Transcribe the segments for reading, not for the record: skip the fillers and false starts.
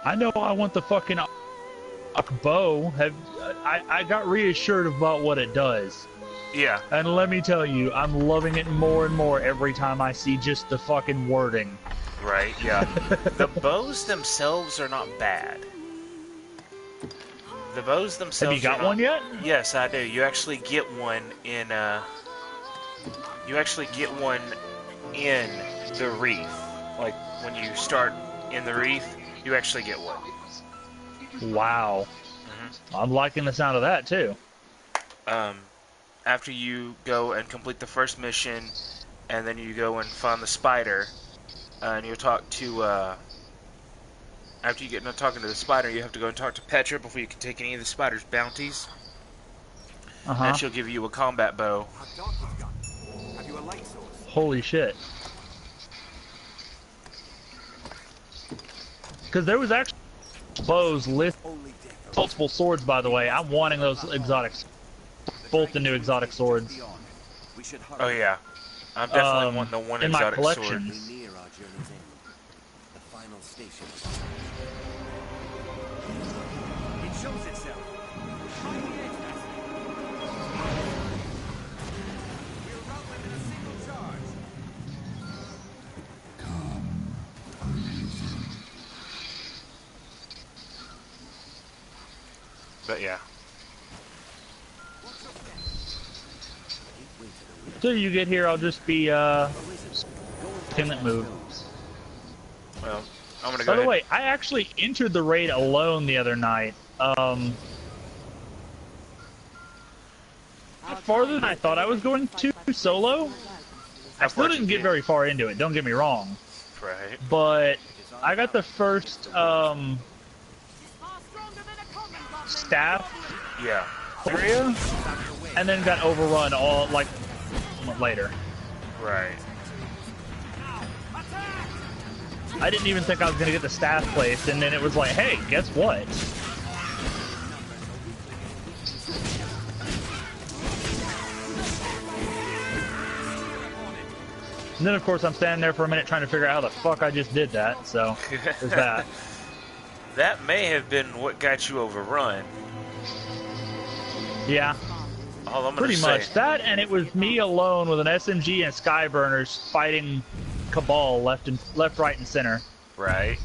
I know I want the fucking bow. I got reassured about what it does. Yeah. And let me tell you, I'm loving it more and more every time I see just the fucking wording. Right, yeah. The bows themselves are not bad. The bows themselves Have you got one yet? Yes, I do. You actually get one in, in the wreath. Like, when you start in the wreath, you actually get one. Wow. I'm liking the sound of that, too. After you go and complete the first mission, and then you go and find the spider, and you'll talk to, after you get done talking to the spider, you have to go and talk to Petra before you can take any of the spider's bounties. And she'll give you a combat bow. Have you a light source? Holy shit. Because there was actually bows with multiple swords, by the way. I'm wanting those exotics. Both the new exotic swords. Oh yeah. I'm definitely wanting the one in exotic my sword. collection. The final station. It shows itself. We'll rout them in a single charge. But yeah. Till you get here, I'll just be, pivot move. Well, I'm gonna go By the ahead. way, I actually entered the raid alone the other night. Farther than I thought I was going to solo. I still didn't get very far into it, don't get me wrong. Right. But I got the first, staff Yeah. area, and then got overrun all, like, a month later. Right. I didn't even think I was going to get the staff placed, and then it was like, hey, guess what? And then, of course, I'm standing there for a minute trying to figure out how the fuck I just did that, so there's that. That may have been what got you overrun. Yeah. All I'm Pretty gonna much. say. That, and it was me alone with an SMG and Skyburners fighting Cabal left, right, and center. Right.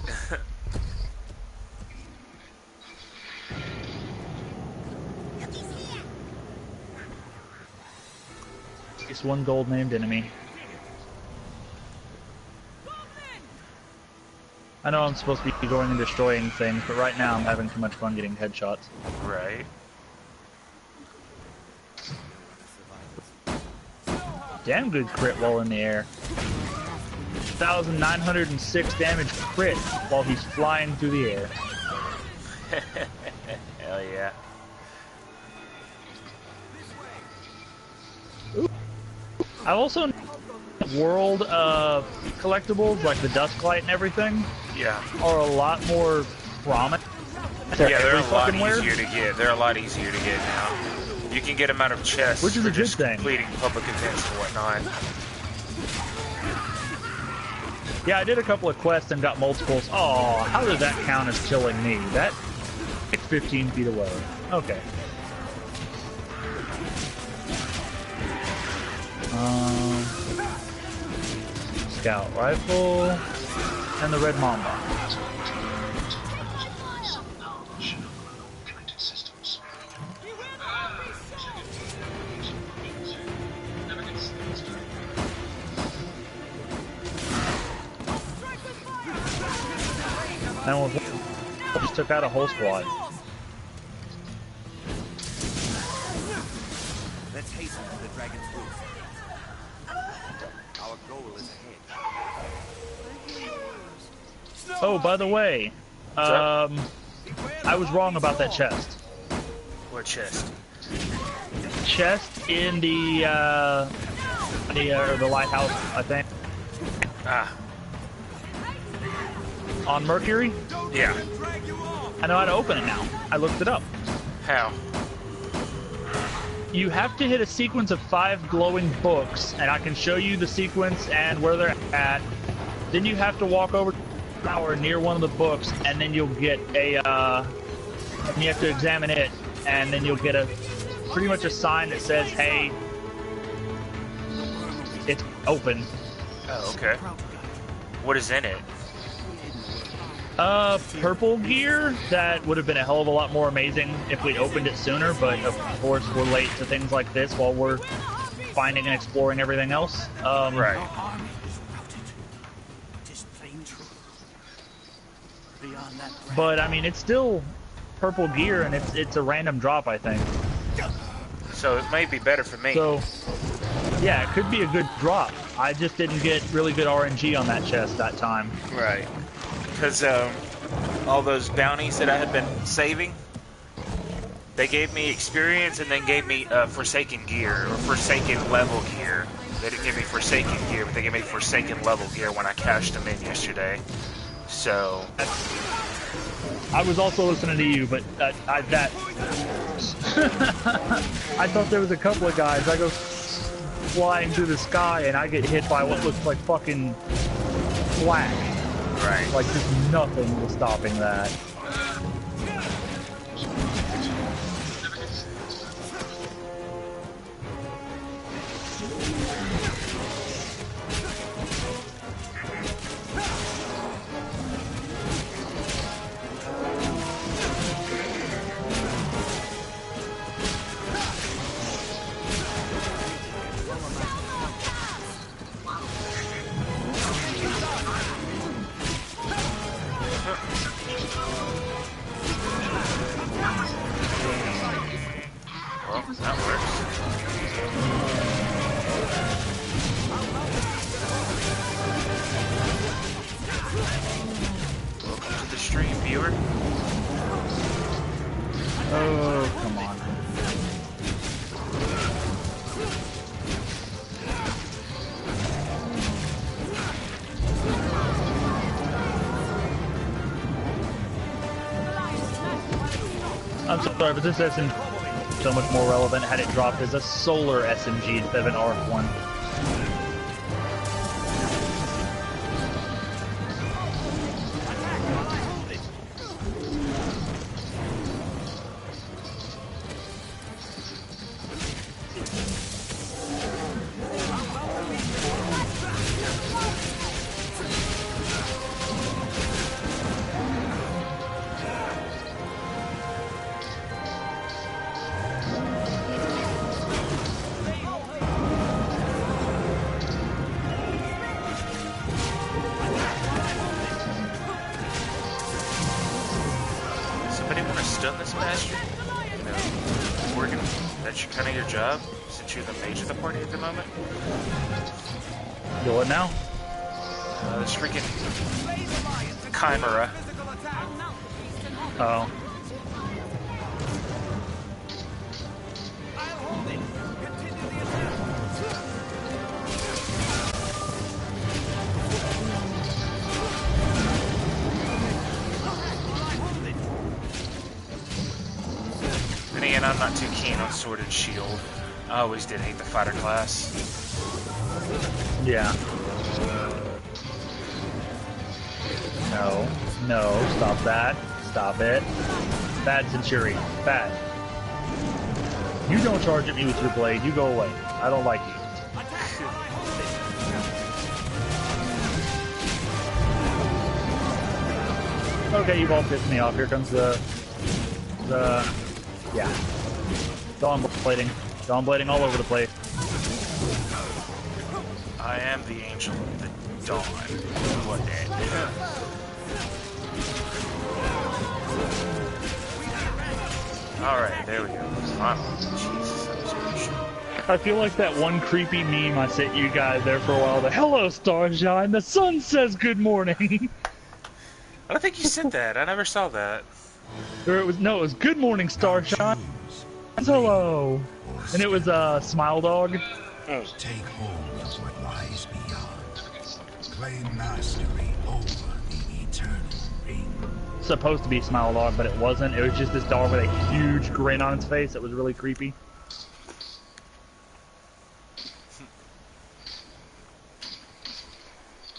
It's one gold named enemy. I know I'm supposed to be going and destroying things, but right now I'm having too much fun getting headshots. Right. Damn good crit while in the air. 1,906 damage crit while he's flying through the air. Hell yeah. I've also world collectibles like the Dusklight and everything. Yeah. Are a lot more prominent. Yeah, they're a lot easier to get. They're a lot easier to get now. You can get them out of chests, which is a good just thing. Completing public events and whatnot. Yeah, I did a couple of quests and got multiples. Oh, how does that count as killing me? That it's 15 feet away. Okay. Scout rifle and the red mamba. And we just took out a whole squad. Let's hasten to the dragon's roost. Our goal is ahead. Oh, by the way, I was wrong about that chest. What chest? Chest in the lighthouse, I think. Ah. On Mercury? Yeah. I know how to open it now. I looked it up. How? You have to hit a sequence of 5 glowing books, and I can show you the sequence and where they're at. Then you have to walk over flower near one of the books, and then you'll get a, and you have to examine it, and then you'll get a, pretty much a sign that says, hey, it's open. Oh, okay. What is in it? Purple gear that would have been a hell of a lot more amazing if we'd opened it sooner, but of course we're late to things like this while we're finding and exploring everything else. Right. But I mean, it's still purple gear, and it's a random drop, I think. So it may be better for me. So, yeah, it could be a good drop. I just didn't get really good RNG on that chest that time. Right. Because all those bounties that I had been saving, they gave me experience and then gave me Forsaken gear, or Forsaken level gear. They didn't give me Forsaken gear, but they gave me Forsaken level gear when I cashed them in yesterday. So... I was also listening to you, but I thought there was a couple of guys. I go flying through the sky, and I get hit by what looks like fucking flak. Right. Like, just nothing was stopping that. Well, that works. Welcome to the stream, viewer. Oh, come on. I'm sorry, but this SMG is so much more relevant had it dropped as a solar SMG instead of an arc one. Somebody want to stun this bastard? No. Morgan, that's kind of your job, since you're the mage of the party at the moment? Do it now? This freaking chimera. Oh. Then again, I'm not too keen on Sword and Shield. I always did hate the fighter class. Yeah. No. No. Stop that. Stop it. Bad Centurion. Bad. You don't charge at me with your blade. You go away. I don't like you. Okay, you've all pissed me off. Here comes the yeah. Dawn blading. Dawn blading all over the place. I am the angel of the dawn. What day? Alright, there we go. Jesus, that was bullshit. I feel like that one creepy meme I sent you guys there for a while. The hello, Starshine. The sun says good morning. I don't think you said that. I never saw that. Or it was good morning, Starshine. Hello. And it was Smile Dog. Oh. Take hold of what lies beyond. Claim mastery over the eternal ring. Supposed to be Smile Dog, but it wasn't. It was just this dog with a huge grin on its face. It was really creepy.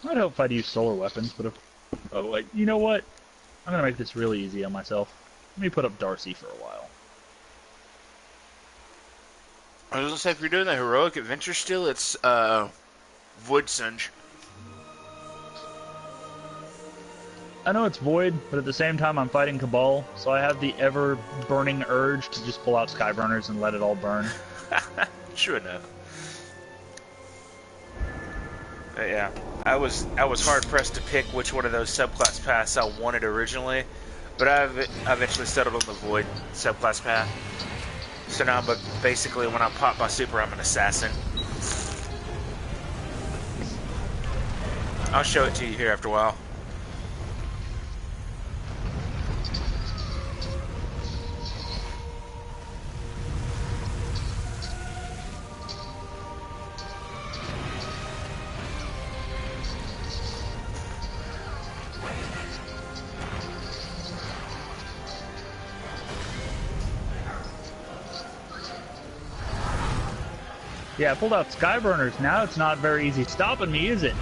I'd hope I'd use solar weapons, but Oh, wait, you know what? I'm gonna make this really easy on myself. Let me put up Darcy for a while. I was gonna say, if you're doing the heroic adventure still, it's Void Sunge. I know it's Void, but at the same time I'm fighting Cabal, so I have the ever-burning urge to just pull out Skyburners and let it all burn. True enough. But yeah, I was hard pressed to pick which one of those subclass paths I wanted originally, but I eventually settled on the Void subclass path. So now, but basically, when I pop my super, I'm an assassin. I'll show it to you here after a while. Yeah, I pulled out Skyburners. Now it's not very easy stopping me, is it?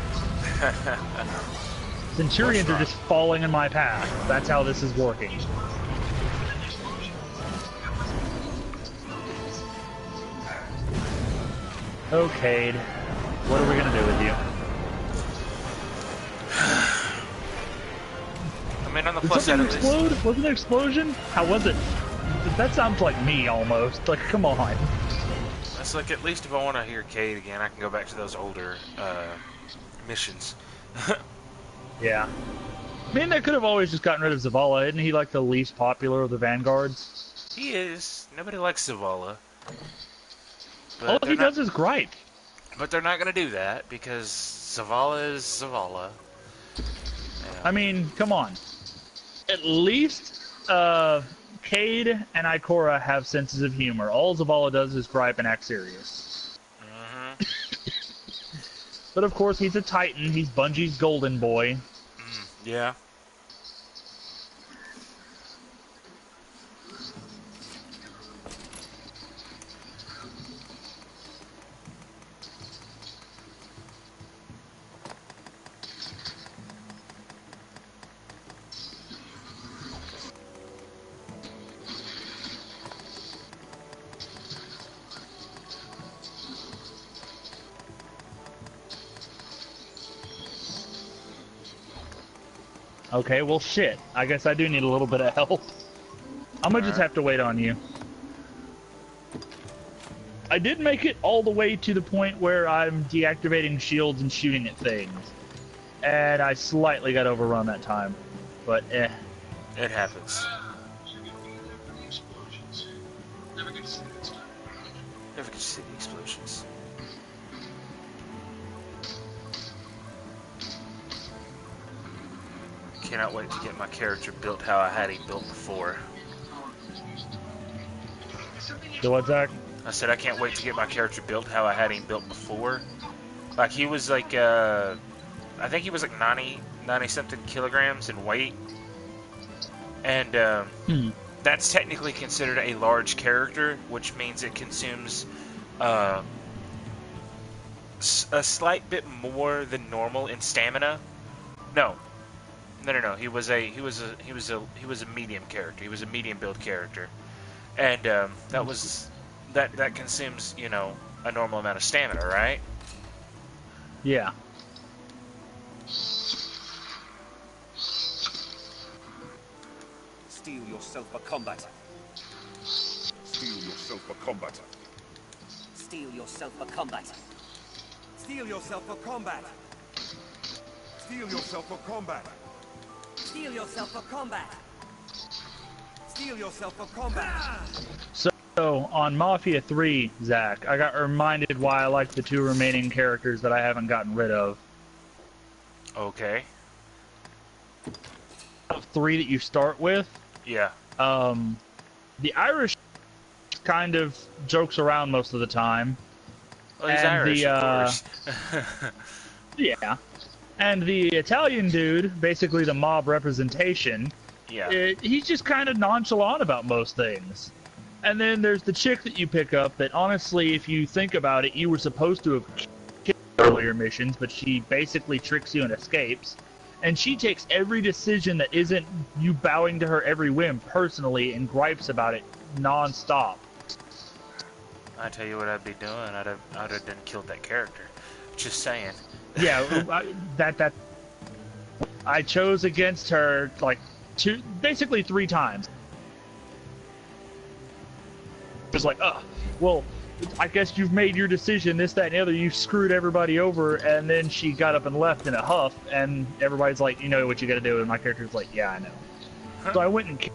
Centurions are just falling in my path. That's how this is working. Okay, what are we gonna do with you? I mean, on the Did plus side something of this, explode? Wasn't there an explosion? How was it? That sounds like me almost. Like, come on. it's like, at least if I want to hear Cade again, I can go back to those older missions. Yeah. I mean, they could have always just gotten rid of Zavala. Isn't he like the least popular of the Vanguards? He is. Nobody likes Zavala. But All he they're not- does is gripe. But they're not going to do that, because Zavala is Zavala. Yeah. I mean, come on. At least, Cade and Ikora have senses of humor. All Zavala does is gripe and act serious. Mm-hmm. But of course, he's a Titan. He's Bungie's golden boy. Yeah. Okay, well, shit. I guess I do need a little bit of help. I'm gonna just have to wait on you. I did make it all the way to the point where I'm deactivating shields and shooting at things. And I slightly got overrun that time. But, eh. It happens. Never get to see the explosions. Cannot wait to get my character built how I had him built before. So what, Zach? I said I can't wait to get my character built how I had him built before. Like, he was like, I think he was like 90 something kilograms in weight. And, that's technically considered a large character, which means it consumes, a slight bit more than normal in stamina. No. He was a medium character. He was a medium build character. And, that consumes, you know, a normal amount of stamina, right? Yeah. Steel yourself for combat. Steel yourself for combat. Steel yourself for combat. Steel yourself for combat. Steel yourself for combat. Steel yourself for combat. Steel yourself for combat. So, on Mafia 3, Zach, I got reminded why I like the two remaining characters that I haven't gotten rid of. Okay. Of three that you start with, Yeah. the Irish kind of jokes around most of the time. Well, he's And Irish, the, of course. Yeah. And the Italian dude, basically the mob representation, Yeah. he's just kind of nonchalant about most things. And then there's the chick that you pick up that, honestly, if you think about it, you were supposed to have killed earlier missions, but she basically tricks you and escapes. And she takes every decision that isn't you bowing to her every whim personally and gripes about it non-stop. I tell you what I'd be doing. I'd have done killed that character. Just saying. Yeah, I chose against her like basically 3 times. It was like, well, I guess you've made your decision, this, that, and the other. You screwed everybody over, and then she got up and left in a huff, and everybody's like, you know what you got to do, and my character's like, yeah, I know. Huh. So I went and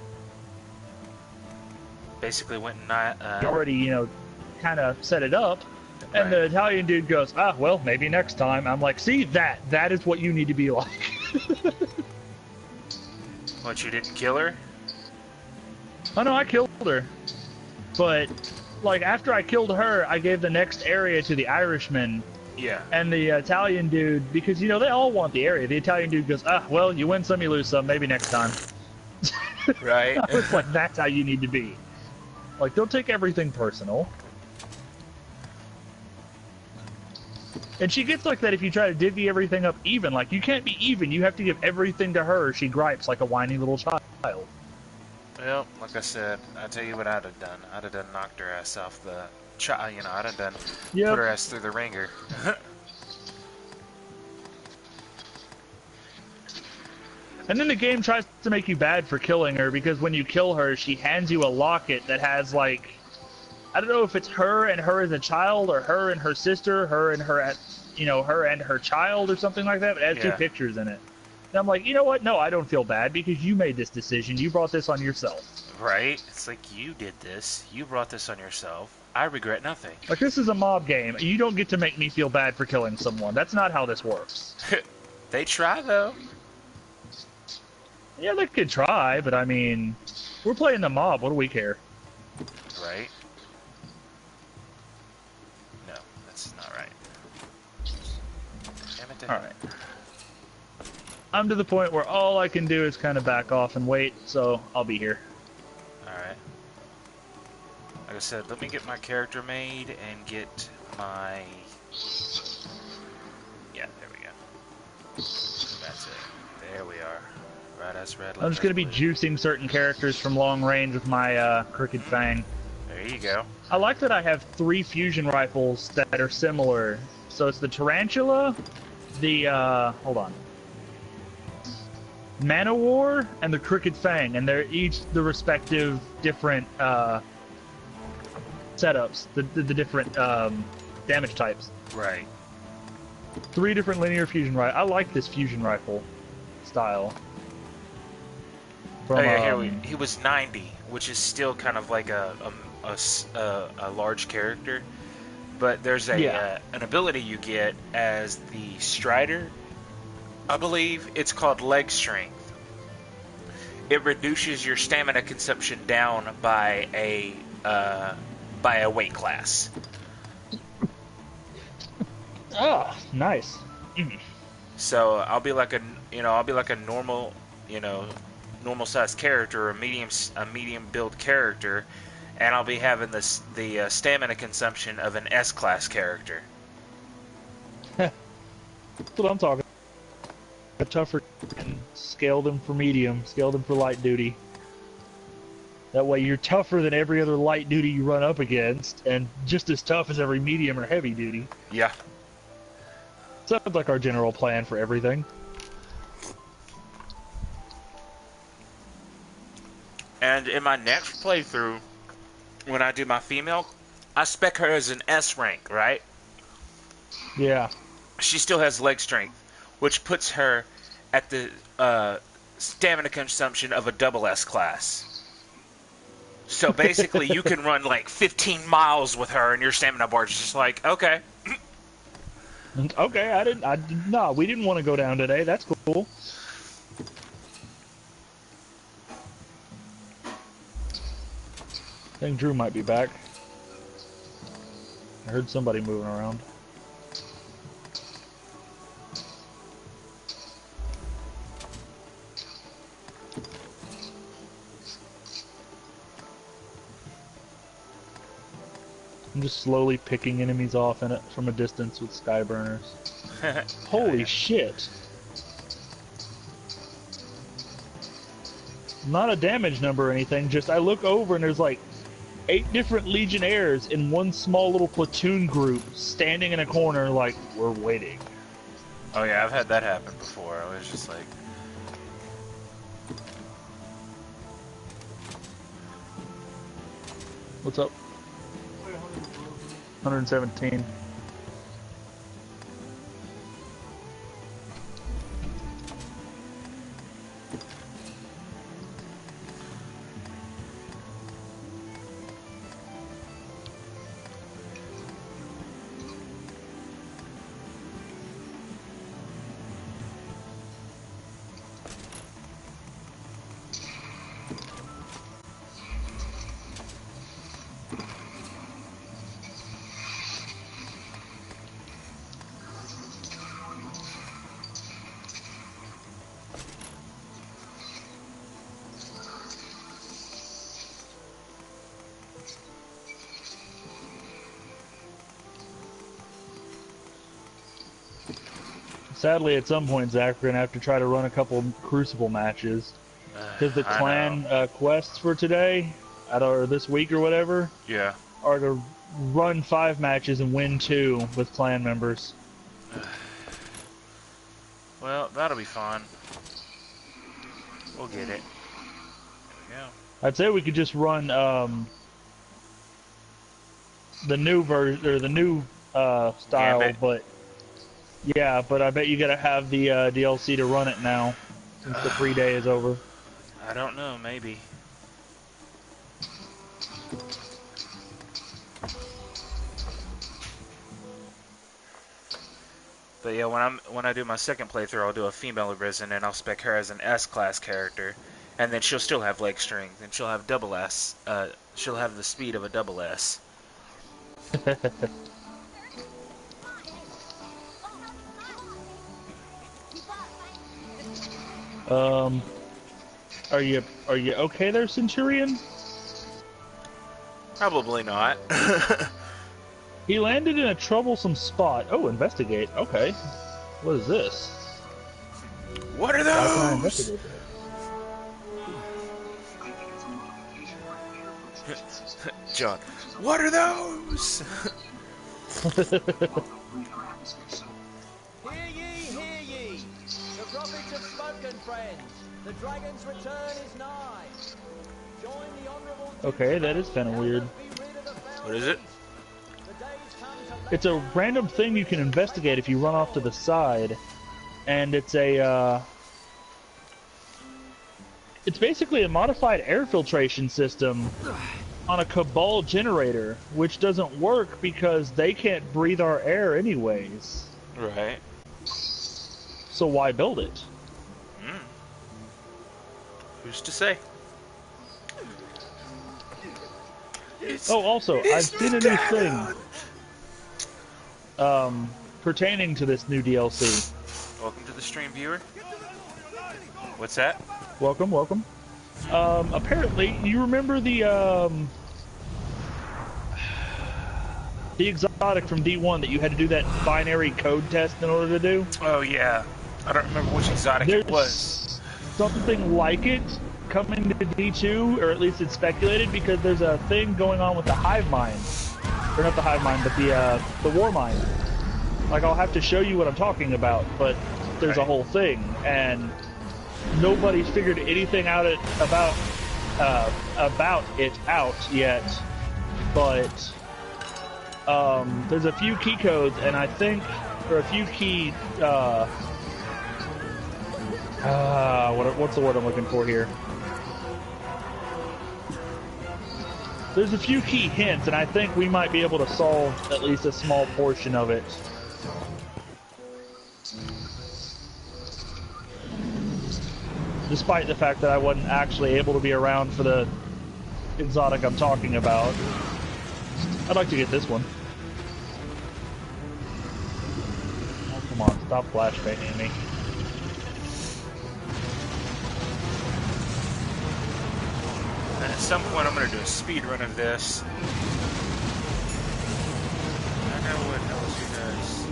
Basically went and already, you know, kind of set it up, and the Italian dude goes, well, maybe next time. I'm like, see, that is what you need to be like. What, you didn't kill her? Oh no, I killed her, but like after I killed her, I gave the next area to the Irishman. Yeah. And the Italian dude, because you know they all want the area. The Italian dude goes, well, you win some, you lose some. Maybe next time. Right. It's like that's how you need to be. Like they'll take everything personal. And she gets like that if you try to divvy everything up even. Like, you can't be even. You have to give everything to her. She gripes like a whiny little child. Well, like I said, I tell you what I'd have done. I'd have done knocked her ass off the child. You know, I'd have done put her ass through the ringer. And then the game tries to make you bad for killing her, because when you kill her, she hands you a locket that has, like, I don't know if it's her and her as a child, or her and her sister, her and her, you know, her and her child, or something like that, but it has 2 pictures in it. And I'm like, you know what? No, I don't feel bad, because you made this decision. You brought this on yourself. Right? It's like, you did this. You brought this on yourself. I regret nothing. Like, this is a mob game. You don't get to make me feel bad for killing someone. That's not how this works. They try, though. Yeah, they could try, but I mean, we're playing the mob. What do we care? Right? No, that's not right. Damn it. Alright. I'm to the point where all I can do is kind of back off and wait, so I'll be here. Alright. Like I said, let me get my character made and get my... Yeah, there we go. That's it. There we are. Right as red. I'm just going to be juicing certain characters from long range with my Crooked Fang. There you go. I like that I have 3 fusion rifles that are similar. So it's the Tarantula, the, hold on. Manowar, and the Crooked Fang, and they're each the respective different, setups, the different, damage types. Right. 3 different linear fusion rifles. I like this fusion rifle style. From, oh yeah, here he was 90, which is still kind of like a large character, but there's a an ability you get as the Strider. I believe it's called leg strength. It reduces your stamina consumption down by a weight class. Ah, nice. So I'll be like a normal, normal sized character, or a medium build character, and I'll be having the stamina consumption of an S class character. That's what I'm talking about. A tougher, and scale them for medium, scale them for light duty. That way you're tougher than every other light duty you run up against, and just as tough as every medium or heavy duty. Yeah. Sounds like our general plan for everything. And in my next playthrough, when I do my female, I spec her as an S rank, right? Yeah. She still has leg strength, which puts her at the stamina consumption of a double S class. So basically, you can run like 15 miles with her, and your stamina bar is just like, okay. Okay, no, we didn't want to go down today. That's cool. I think Drew might be back. I heard somebody moving around. I'm just slowly picking enemies off in it from a distance with skyburners. Holy shit! not a damage number or anything, just I look over and there's like 8 different Legionnaires in one small little platoon group standing in a corner like, we're waiting. Oh yeah, I've had that happen before. I was just like... What's up? 117. Sadly, at some point, Zach, we're gonna have to try to run a couple Crucible matches because the clan quests for today, or this week or whatever, yeah, are to run 5 matches and win 2 with clan members. Well, that'll be fun. We'll get it. Yeah. I'd say we could just run the new version or the new style, Gambit. but yeah, but I bet you gotta have the DLC to run it now since the free day is over. I don't know, maybe. But yeah, when I do my second playthrough, I'll do a female Arisen, and I'll spec her as an S-class character, and then she'll still have leg strength, and she'll have double S. She'll have the speed of a double S. Are you okay there, Centurion? Probably not. He landed in a troublesome spot. Oh, investigate. Okay. What is this? What are How can I those? investigate that? John, what are those? Hear ye! The prophets have spoken, friends. The dragon's return is nigh. Join the honorable... Okay, that is kind of weird. What is it? It's a random thing you can investigate if you run off to the side, and it's a it's basically a modified air filtration system on a Cabal generator, which doesn't work because they can't breathe our air anyways. Right. So why build it? Who's to say? Oh, also, I've seen a new thing pertaining to this new DLC. Welcome to the stream, viewer. What's that? Welcome, welcome. Apparently, you remember the exotic from D1 that you had to do that binary code test in order to do? Oh yeah. I don't remember which exotic it was. Something like it coming to D2, or at least it's speculated, because there's a thing going on with the hive mind. Or not the hive mind, but the war mind. Like, I'll have to show you what I'm talking about, but there's a whole thing, and nobody's figured anything out about it out yet. But there's a few key codes, and I think there are a few key what's the word I'm looking for here? There's a few key hints, and I think we might be able to solve at least a small portion of it. Despite the fact that I wasn't actually able to be around for the exotic I'm talking about. I'd like to get this one. Oh, come on, stop flashbanging me. And at some point, I'm going to do a speed run of this. I know what else he does.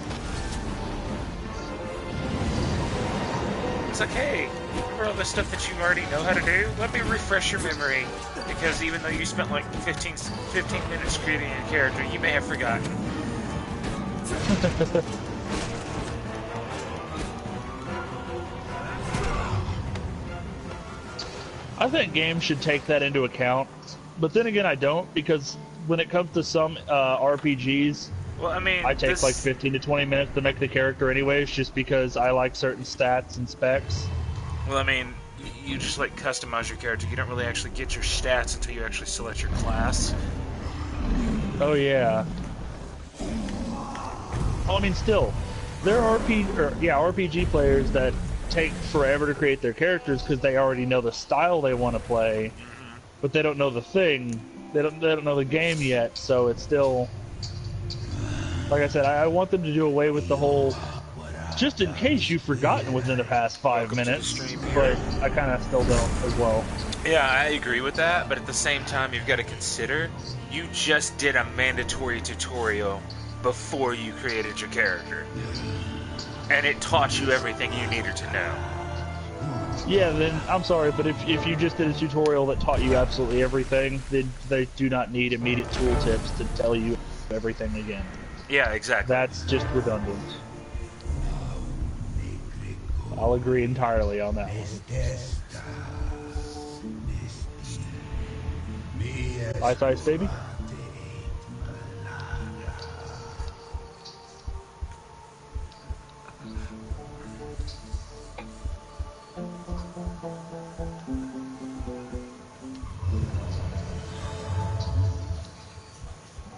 It's like, hey, over all the stuff that you already know how to do? Let me refresh your memory, because even though you spent like 15 minutes creating your character, you may have forgotten. I think games should take that into account, but then again I don't, because when it comes to some RPGs, well, I mean, I take like 15 to 20 minutes to make the character anyways, just because I like certain stats and specs. Well, I mean, you just like customize your character. You don't really actually get your stats until you actually select your class. Oh yeah. Well, I mean, still, there are RPG players that take forever to create their characters because they already know the style they want to play, but they don't know the thing. They don't know the game yet, so it's still. Like I said, I want them to do away with the whole, just in case you've forgotten within the past 5 minutes, but I kind of still don't as well. Yeah, I agree with that, but at the same time, you've got to consider, you just did a mandatory tutorial before you created your character. And it taught you everything you needed to know. Yeah, then, I'm sorry, but if you just did a tutorial that taught you absolutely everything, then they do not need immediate tooltips to tell you everything again. Yeah, exactly. That's just redundant. I'll agree entirely on that one. Ice Ice Baby?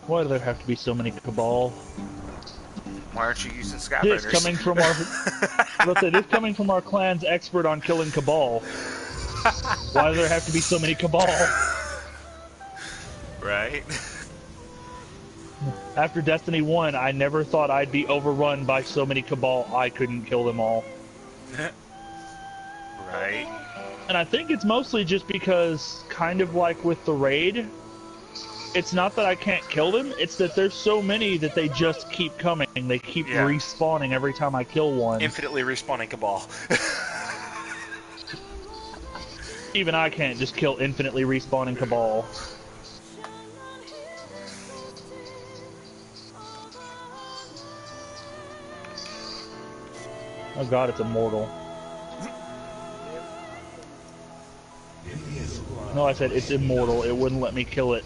Why do there have to be so many Cabal? Why aren't you using scavengers? This coming from our let's say this coming from our clan's expert on killing Cabal. Why do there have to be so many Cabal? Right. After Destiny 1, I never thought I'd be overrun by so many Cabal I couldn't kill them all. Right. And I think it's mostly just because, kind of like with the raid, it's not that I can't kill them, it's that there's so many that they just keep coming. They keep respawning every time I kill one. Infinitely respawning Cabal. Even I can't just kill infinitely respawning Cabal. Oh god, it's immortal. No, I said it's immortal. It wouldn't let me kill it.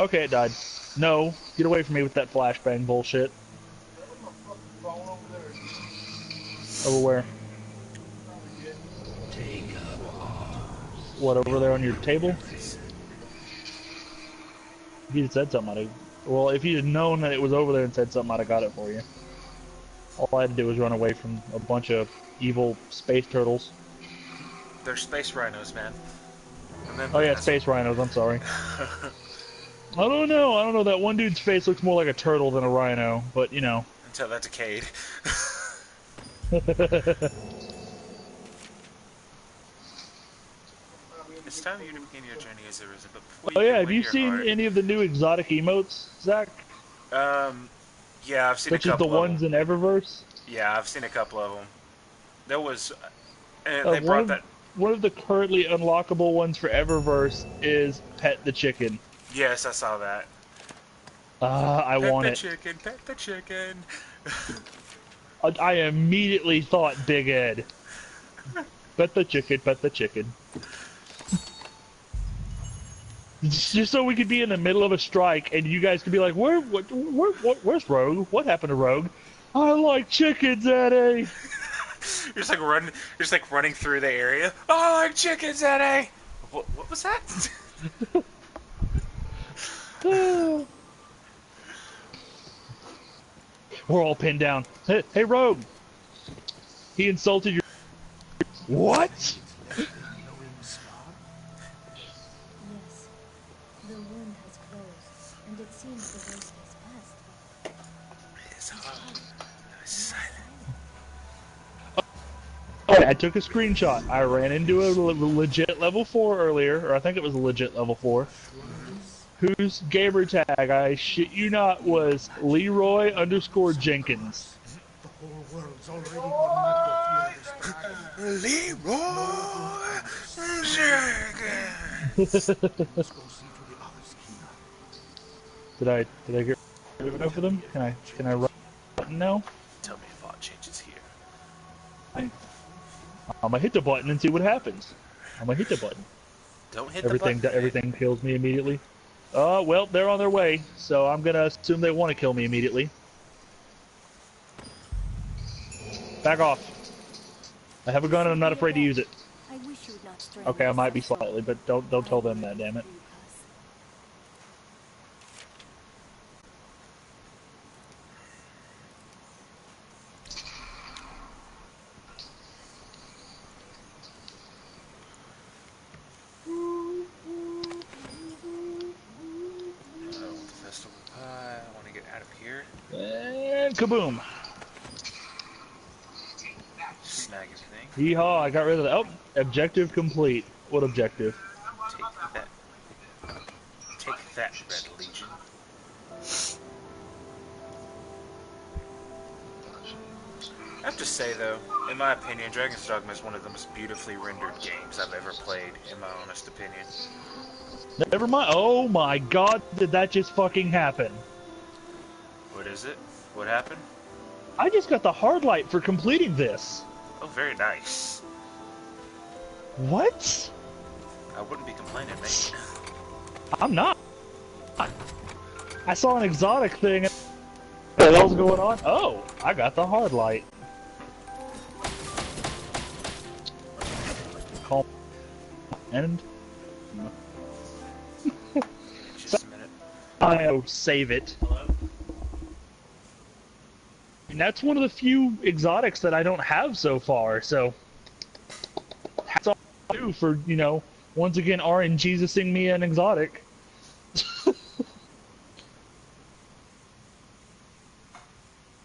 Okay, it died. No, get away from me with that flashbang bullshit. Over where? What, over there on your table? If you had said something, well, if you had known that it was over there and said something, I'd have got it for you. All I had to do was run away from a bunch of evil space turtles. They're space rhinos, man. And then oh yeah, space rhinos, I'm sorry. I don't know, that one dude's face looks more like a turtle than a rhino, but you know. Until that decayed. It's time for you to begin your journey as Arisen, but before oh yeah, have you seen any of the new exotic emotes, Zach? Yeah, I've seen a couple of them. Such as the ones in Eververse? Yeah, I've seen a couple of them. There was... they brought that... One of the currently unlockable ones for Eververse is Pet the Chicken. Yes, I saw that. I want it. Pet the chicken. I immediately thought Big Ed. Pet the chicken, pet the chicken. Just so we could be in the middle of a strike and you guys could be like, where's Rogue? What happened to Rogue? I like chickens, Eddie. You're just like running through the area. Oh, I like chickens, Eddie. What was that? We're all pinned down. Hey, Rogue. He insulted your... What? Yes. The wound has closed, and it seems the worst has passed. It's hard. It's silent. I took a screenshot. I ran into a legit level 4 earlier, or I think it was a legit level 4. Whose gamer tag, I shit you not, was Leroy_Jenkins. The whole world's already one Leroy Jenkins. Let's go see to the others here. Did I get rid of enough of them? Can I run button now? Tell me if all changes here. I'm gonna hit the button and see what happens. I'm gonna hit the button. Don't hit the button. Everything kills me immediately. Well, they're on their way, so I'm gonna assume they want to kill me immediately. Back off. I have a gun and I'm not afraid to use it. I wish you would not stray Okay, I away might be so far. slightly, but don't tell them that, damn it. Festival pie. I want to get out of here. And kaboom! Snag everything. Yeehaw! I got rid of the. Oh, objective complete. What objective? Take that. Take that, Red Legion. I have to say, though, in my opinion, Dragon's Dogma is one of the most beautifully rendered games I've ever played, in my honest opinion. Never mind. Oh my God! Did that just fucking happen? What is it? What happened? I just got the hard light for completing this. Oh, very nice. What? I wouldn't be complaining, mate. I'm not. I saw an exotic thing. What the hell's going on? Oh, I got the hard light. Call and Just a minute. I'll save it. And that's one of the few exotics that I don't have so far, so hats off to you for, you know, once again RNGesusing me an exotic.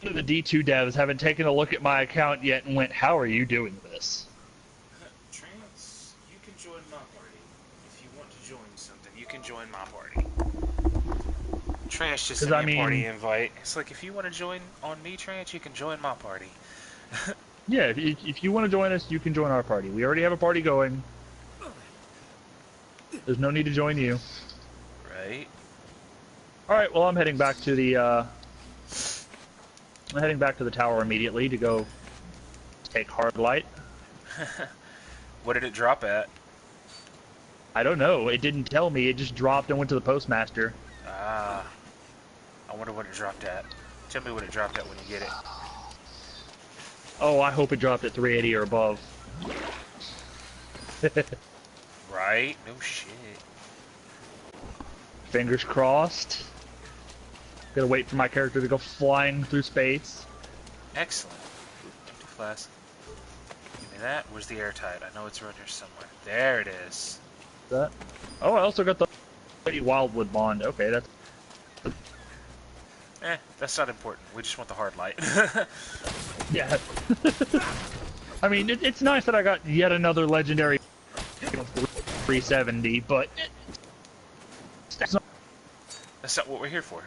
The D2 devs haven't taken a look at my account yet and went, how are you doing this? Trance, you can join my party. If you want to join something, you can join my party. Trance just sent me a party invite. It's like, if you want to join on me, Trance, you can join my party. Yeah, if you want to join us, you can join our party. We already have a party going. There's no need to join you. Right? Alright, well I'm heading back to the, I'm heading back to the tower immediately to go take hard light. What did it drop at? I don't know. It didn't tell me. It just dropped and went to the postmaster. Ah. I wonder what it dropped at. Tell me what it dropped at when you get it. Oh, I hope it dropped at 380 or above. Right? No shit. Fingers crossed. Gotta wait for my character to go flying through space. Excellent. Empty flask. Give me that. Where's the airtight? I know it's around here somewhere. There it is. That. Oh, I also got the Wildwood bond. Okay, that's. That's not important. We just want the hard light. Yeah. I mean, it's nice that I got yet another legendary 370, but That's not what we're here for.